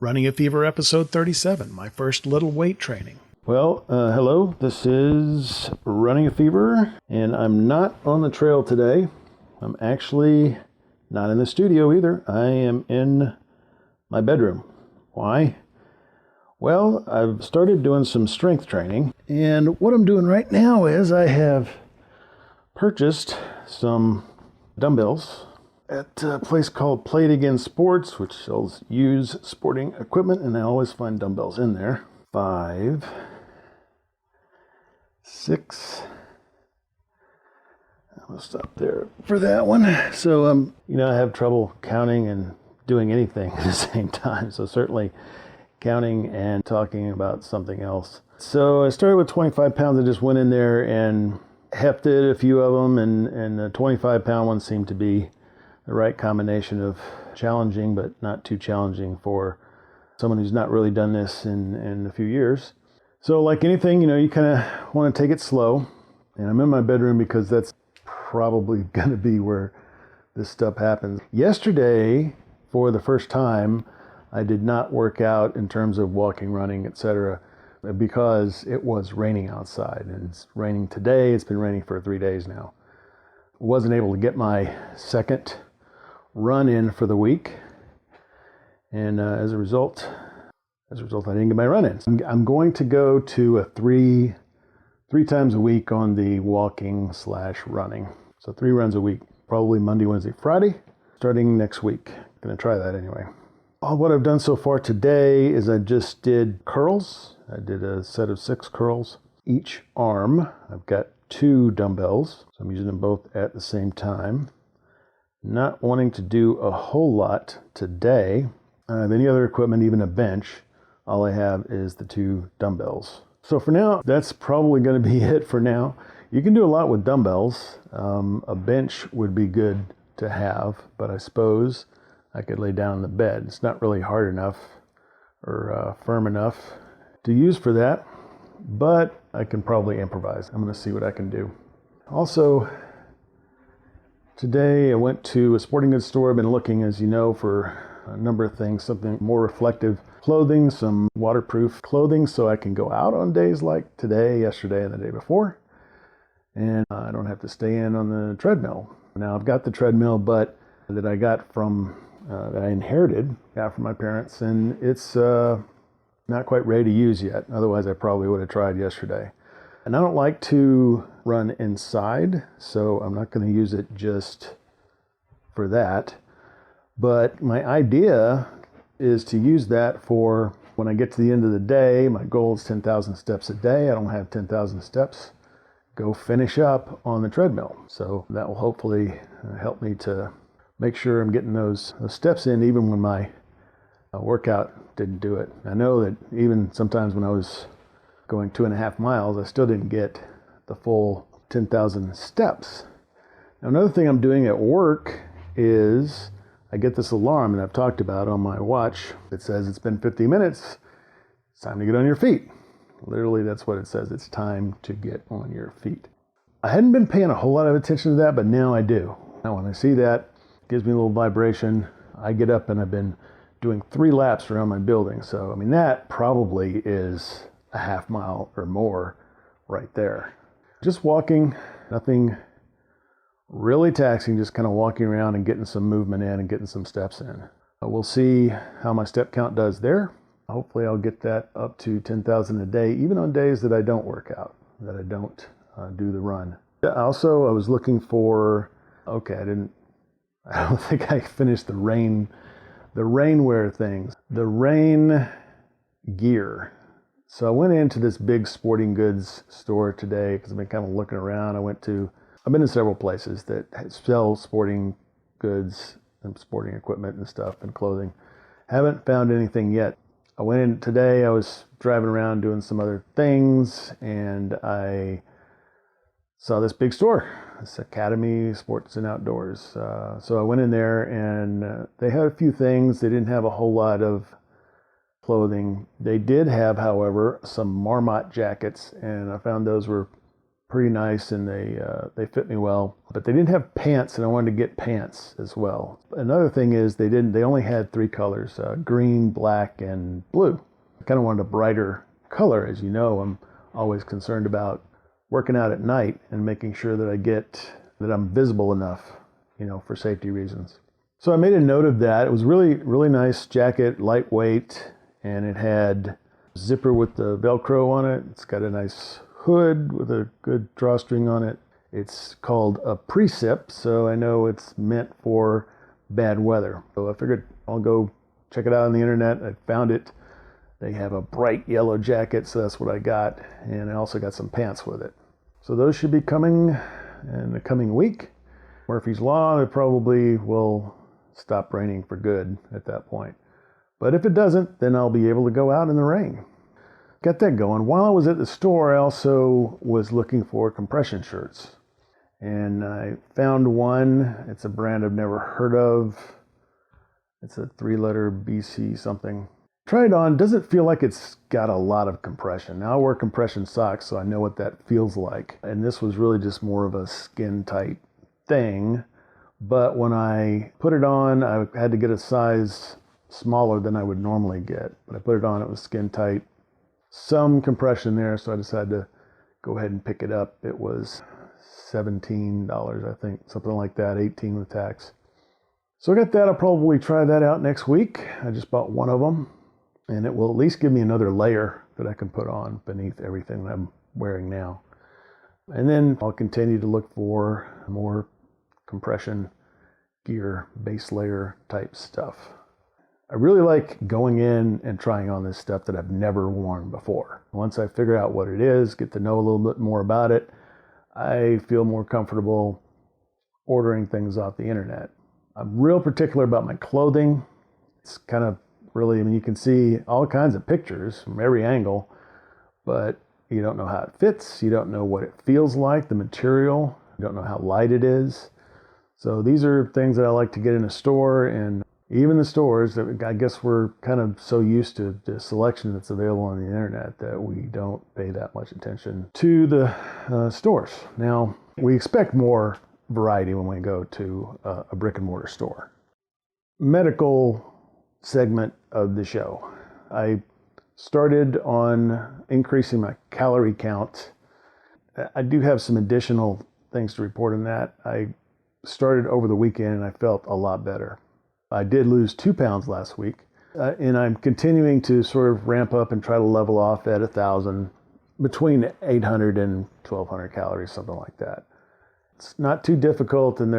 Running a Fever episode 37, my first little weight training. Well, hello, this is Running a Fever, and I'm not on the trail today. I'm actually not in the studio either. I am in my bedroom. Why? Well, I've started doing some strength training, and what I'm doing right now is I have purchased some dumbbells at a place called Play It Again Sports, which sells used sporting equipment, and I always find dumbbells in there. 5, 6. I'll stop there for that one. So, I have trouble counting and doing anything at the same time. So certainly counting and talking about something else. So I started with 25 pounds. I just went in there and hefted a few of them, and the 25-pound one seemed to be the right combination of challenging, but not too challenging for someone who's not really done this in a few years. So like anything, you kind of want to take it slow. And I'm in my bedroom because that's probably going to be where this stuff happens. Yesterday, for the first time, I did not work out in terms of walking, running, etc., because it was raining outside. And it's raining today. It's been raining for 3 days now. Wasn't able to get my second run in for the week, and as a result I didn't get my run in. I'm going to go to a three times a week on the walking / running. So 3 runs a week, probably Monday, Wednesday, Friday, starting next week. I'm going to try that anyway. What I've done so far today is I just did curls. I did a set of 6 curls each arm. I've got 2 dumbbells, so I'm using them both at the same time. Not wanting to do a whole lot today. I don't have any other equipment, even a bench. All I have is the 2 dumbbells. So for now, that's probably going to be it for now. You can do a lot with dumbbells. A bench would be good to have, but I suppose I could lay down in the bed. It's not really hard enough or firm enough to use for that, but I can probably improvise. I'm going to see what I can do. Also, today I went to a sporting goods store. I've been looking, as you know, for a number of things, something more reflective clothing, some waterproof clothing so I can go out on days like today, yesterday, and the day before. And I don't have to stay in on the treadmill. Now I've got the treadmill, but that I got from, that I inherited, got from my parents, and it's not quite ready to use yet. Otherwise I probably would have tried yesterday. And I don't like to run inside, so I'm not going to use it just for that. But my idea is to use that for when I get to the end of the day. My goal is 10,000 steps a day. I don't have 10,000 steps. Go finish up on the treadmill. So that will hopefully help me to make sure I'm getting those steps in even when my workout didn't do it. I know that even sometimes when I was going 2.5 miles, I still didn't get the full 10,000 steps. Now, another thing I'm doing at work is I get this alarm that I've talked about on my watch. It says it's been 50 minutes. It's time to get on your feet. Literally, that's what it says. It's time to get on your feet. I hadn't been paying a whole lot of attention to that, but now I do. Now, when I see that, it gives me a little vibration. I get up and I've been doing 3 laps around my building. So, that probably is a half mile or more right there. Just walking, nothing really taxing, just kind of walking around and getting some movement in and getting some steps in. We'll see how my step count does there. Hopefully I'll get that up to 10,000 a day, even on days that I don't work out, that I don't do the run. Also, I was looking for, I don't think I finished the rainwear things, the rain gear. So I went into this big sporting goods store today because I've been kind of looking around. I've been in several places that sell sporting goods and sporting equipment and stuff and clothing. Haven't found anything yet. I went in today, I was driving around doing some other things, and I saw this big store, this Academy Sports and Outdoors. So I went in there and they had a few things. They didn't have a whole lot of clothing. They did have, however, some Marmot jackets, and I found those were pretty nice, and they fit me well. But they didn't have pants, and I wanted to get pants as well. Another thing is they only had 3 colors, green, black, and blue. I kind of wanted a brighter color. As you know, I'm always concerned about working out at night and making sure that I'm visible enough, for safety reasons. So I made a note of that. It was really, really nice jacket, lightweight, and it had zipper with the Velcro on it. It's got a nice hood with a good drawstring on it. It's called a precip, so I know it's meant for bad weather. So I figured I'll go check it out on the internet. I found it. They have a bright yellow jacket, so that's what I got. And I also got some pants with it. So those should be coming in the coming week. Murphy's Law, it probably will stop raining for good at that point. But if it doesn't, then I'll be able to go out in the rain. Got that going. While I was at the store, I also was looking for compression shirts. And I found one. It's a brand I've never heard of. It's a 3-letter BC something. Tried it on. Doesn't feel like it's got a lot of compression. Now I wear compression socks, so I know what that feels like. And this was really just more of a skin-tight thing. But when I put it on, I had to get a size smaller than I would normally get. But I put it on, it was skin-tight. Some compression there, so I decided to go ahead and pick it up. It was $17, I think, something like that, $18 with tax. So I got that. I'll probably try that out next week. I just bought one of them, and it will at least give me another layer that I can put on beneath everything that I'm wearing now. And then I'll continue to look for more compression gear, base layer type stuff. I really like going in and trying on this stuff that I've never worn before. Once I figure out what it is, get to know a little bit more about it, I feel more comfortable ordering things off the internet. I'm real particular about my clothing. It's kind of really, you can see all kinds of pictures from every angle, but you don't know how it fits. You don't know what it feels like, the material. You don't know how light it is. So these are things that I like to get in a store, and even the stores, I guess we're kind of so used to the selection that's available on the internet that we don't pay that much attention to the stores. Now, we expect more variety when we go to a brick and mortar store. Medical segment of the show. I started on increasing my calorie count. I do have some additional things to report on that. I started over the weekend and I felt a lot better. I did lose 2 pounds last week, and I'm continuing to sort of ramp up and try to level off at 1,000, between 800 and 1,200 calories, something like that. It's not too difficult, and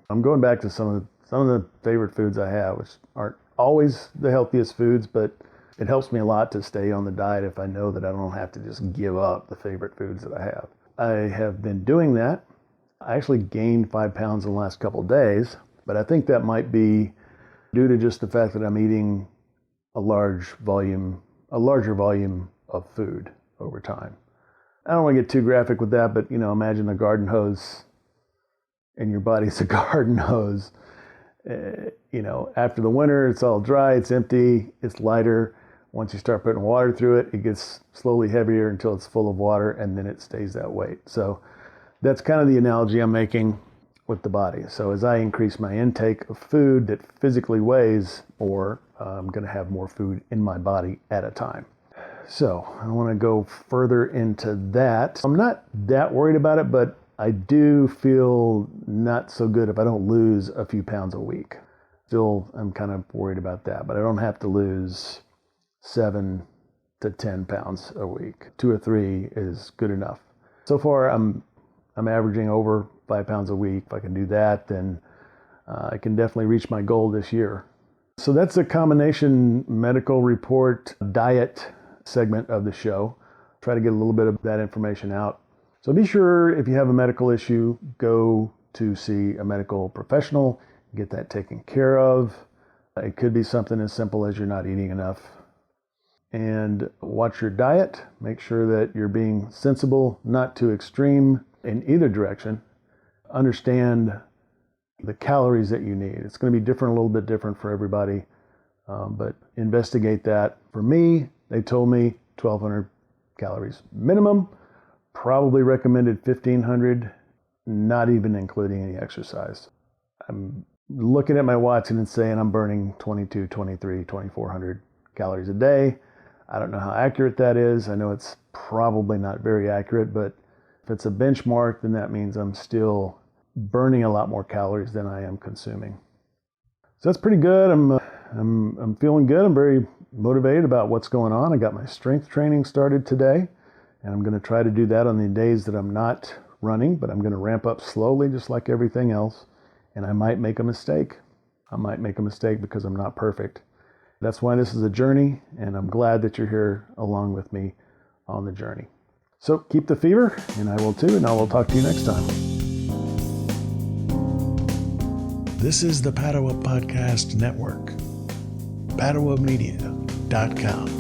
I'm going back to some of the favorite foods I have, which aren't always the healthiest foods, but it helps me a lot to stay on the diet if I know that I don't have to just give up the favorite foods that I have. I have been doing that. I actually gained 5 pounds in the last couple of days, but I think that might be due to just the fact that I'm eating a larger volume of food over time. I don't want to get too graphic with that, but imagine a garden hose, and your body's a garden hose. After the winter, it's all dry, it's empty, it's lighter. Once you start putting water through it, it gets slowly heavier until it's full of water, and then it stays that weight. So that's kind of the analogy I'm making with the body. So as I increase my intake of food that physically weighs more, I'm going to have more food in my body at a time. So I want to go further into that. I'm not that worried about it, but I do feel not so good if I don't lose a few pounds a week. Still, I'm kind of worried about that, but I don't have to lose 7 to 10 pounds a week. 2 or 3 is good enough. So far, I'm averaging over 5 pounds a week. If I can do that, then I can definitely reach my goal this year. So that's a combination medical report, diet segment of the show. Try to get a little bit of that information out. So be sure if you have a medical issue, go to see a medical professional, get that taken care of. It could be something as simple as you're not eating enough. And watch your diet. Make sure that you're being sensible, not too extreme in either direction. Understand the calories that you need. It's going to be different, a little bit different for everybody, but investigate that. For me, they told me 1,200 calories minimum, probably recommended 1,500, not even including any exercise. I'm looking at my watch and saying I'm burning 22, 23, 2,400 calories a day. I don't know how accurate that is. I know it's probably not very accurate, but if it's a benchmark, then that means I'm still burning a lot more calories than I am consuming. So that's pretty good. I'm feeling good. I'm very motivated about what's going on. I got my strength training started today, and I'm going to try to do that on the days that I'm not running, but I'm going to ramp up slowly just like everything else, and I might make a mistake. I might make a mistake because I'm not perfect. That's why this is a journey, and I'm glad that you're here along with me on the journey. So keep the fever, and I will too, and I will talk to you next time. This is the Padua Podcast Network. PaduaMedia.com